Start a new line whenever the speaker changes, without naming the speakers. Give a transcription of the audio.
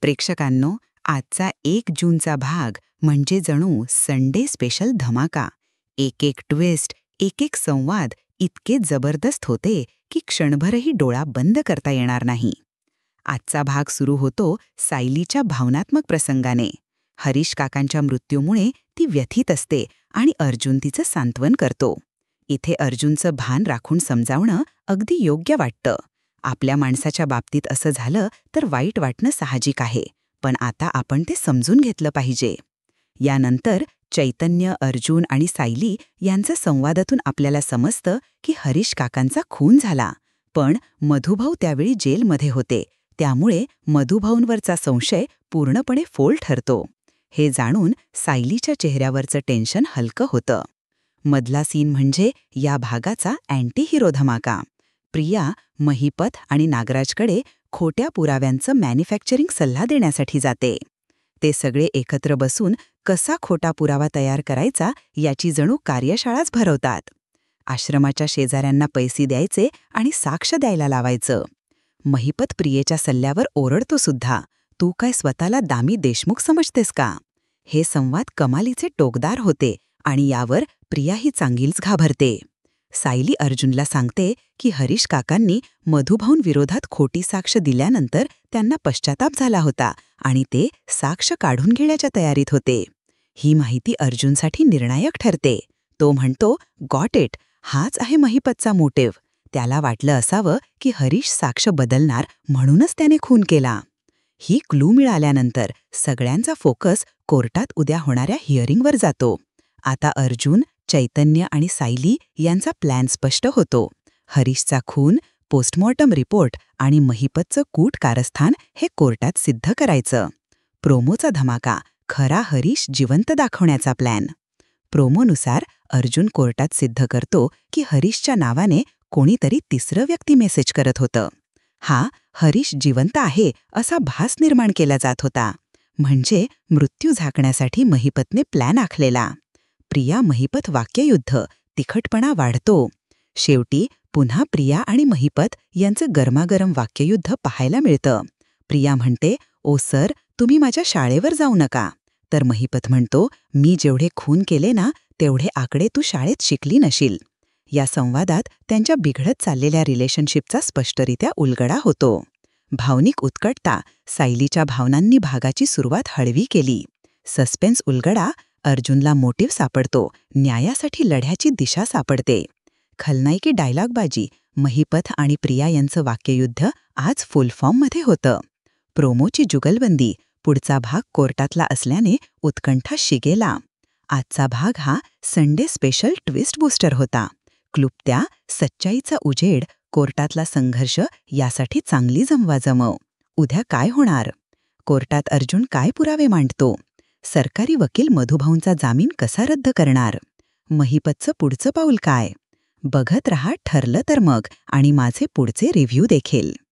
प्रेक्षकांनो, आजचा 1 जूनचा भाग म्हणजे जणू संडे स्पेशल धमाका. एक ट्विस्ट, एक संवाद इतके जबरदस्त होते की क्षणभरही डोळा बंद करता येणार नाही. आजचा भाग सुरू होतो सायलीच्या भावनात्मक प्रसंगाने. हरीश काकांच्या मृत्यूमुळे ती व्यथित असते आणि अर्जुन तिचं सांत्वन करतो. इथे अर्जुनचं भान राखून समजावणं अगदी योग्य वाटतं. आपल्या माणसाच्या बाबतीत असं झालं तर वाईट वाटणं साहजिक आहे, पण आता आपण ते समजून घेतलं पाहिजे. यानंतर चैतन्य, अर्जुन आणि सायली यांच्या संवादातून आपल्याला समजतं की हरीश काकांचा खून झाला, पण मधुभाऊ त्यावेळी जेलमध्ये होते, त्यामुळे मधुभाऊंवरचा संशय पूर्णपणे फोल ठरतो. हे जाणून सायलीच्या चेहऱ्यावरचं टेन्शन हलकं होतं. मधला सीन म्हणजे या भागाचा अँटी हिरो धमाका. प्रिया महिपत आणि नागराजकडे खोट्या पुराव्यांचं मॅन्युफॅक्चरिंग सल्ला देण्यासाठी जाते. ते सगळे एकत्र बसून कसा खोटा पुरावा तयार करायचा याची जणू कार्यशाळाच भरवतात. आश्रमाच्या शेजाऱ्यांना पैसे द्यायचे आणि साक्ष द्यायला लावायचं. महिपत प्रियेच्या सल्ल्यावर ओरडतो सुद्धा, तू काय स्वतःला दामी देशमुख समजतेस का? हे संवाद कमालीचे टोकदार होते आणि यावर प्रियाही चांगलीच घाबरते. सायली अर्जुनला सांगते की हरीश काकांनी मधुभाऊंविरोधात खोटी साक्ष दिल्यानंतर त्यांना पश्चाताप झाला होता आणि ते साक्ष काढून घेण्याच्या तयारीत होते. ही माहिती अर्जुनसाठी निर्णायक ठरते. तो म्हणतो, गॉट इट, हाच आहे महिपतचा मोटिव्ह. त्याला वाटलं असावं की हरीश साक्ष बदलणार म्हणूनच त्याने खून केला. ही क्लू मिळाल्यानंतर सगळ्यांचा फोकस कोर्टात उद्या होणाऱ्या हिअरिंगवर जातो. आता अर्जुन, चैतन्य आणि सायली यांचा प्लॅन स्पष्ट होतो. हरीशचा खून, पोस्टमॉर्टम रिपोर्ट आणि महिपतचं कूट कारस्थान हे कोर्टात सिद्ध करायचं. प्रोमोचा धमाका, खरा हरीश जिवंत दाखवण्याचा प्लॅन. प्रोमोनुसार अर्जुन कोर्टात सिद्ध करतो की हरीशच्या नावाने कोणीतरी तिसरं व्यक्ती मेसेज करत होतं. हा हरीश जिवंत आहे असा भास निर्माण केला जात होता. म्हणजे मृत्यू झाकण्यासाठी महिपतने प्लॅन आखलेला. प्रिया महिपत वाक्ययुद्ध, तिखटपणा वाढतो. शेवटी पुन्हा प्रिया आणि महिपत यांचं गरमागरम वाक्ययुद्ध पाहायला मिळतं. प्रिया म्हणते, ओ सर, तुम्ही माझ्या शाळेवर जाऊ नका. तर महिपत म्हणतो, मी जेवढे खून केले ना तेवढे आकडे तू शाळेत शिकली नशील. या संवादात त्यांच्या बिघडत चाललेल्या रिलेशनशिपचा स्पष्टरित्या उलगडा होतो. भावनिक उत्कटता, सायलीच्या भावनांनी भागाची सुरुवात हळवी केली. सस्पेन्स उलगडा, अर्जुनला मोटिव्ह सापडतो, न्यायासाठी लढ्याची दिशा सापडते. खलनायकी डायलॉगबाजी, महिपत आणि प्रिया यांचं वाक्ययुद्ध आज फुल फॉर्ममध्ये होतं. प्रोमोची जुगलबंदी, पुढचा भाग कोर्टातला असल्याने उत्कंठा शिगेला. आजचा भाग हा संडे स्पेशल ट्विस्ट बूस्टर होता. क्लुप्त्या, सच्चाईचा उजेड, कोर्टातला संघर्ष यासाठी चांगली जमवाजमव. उद्या काय होणार? कोर्टात अर्जुन काय पुरावे मांडतो? सरकारी वकील मधुभाऊंचा जामीन कसा रद्द करणार? महिपतचं पुढचं पाऊल काय? बघत रहा ठरलं तर मग, आणि माझे पुढचे रिव्ह्यू देखील.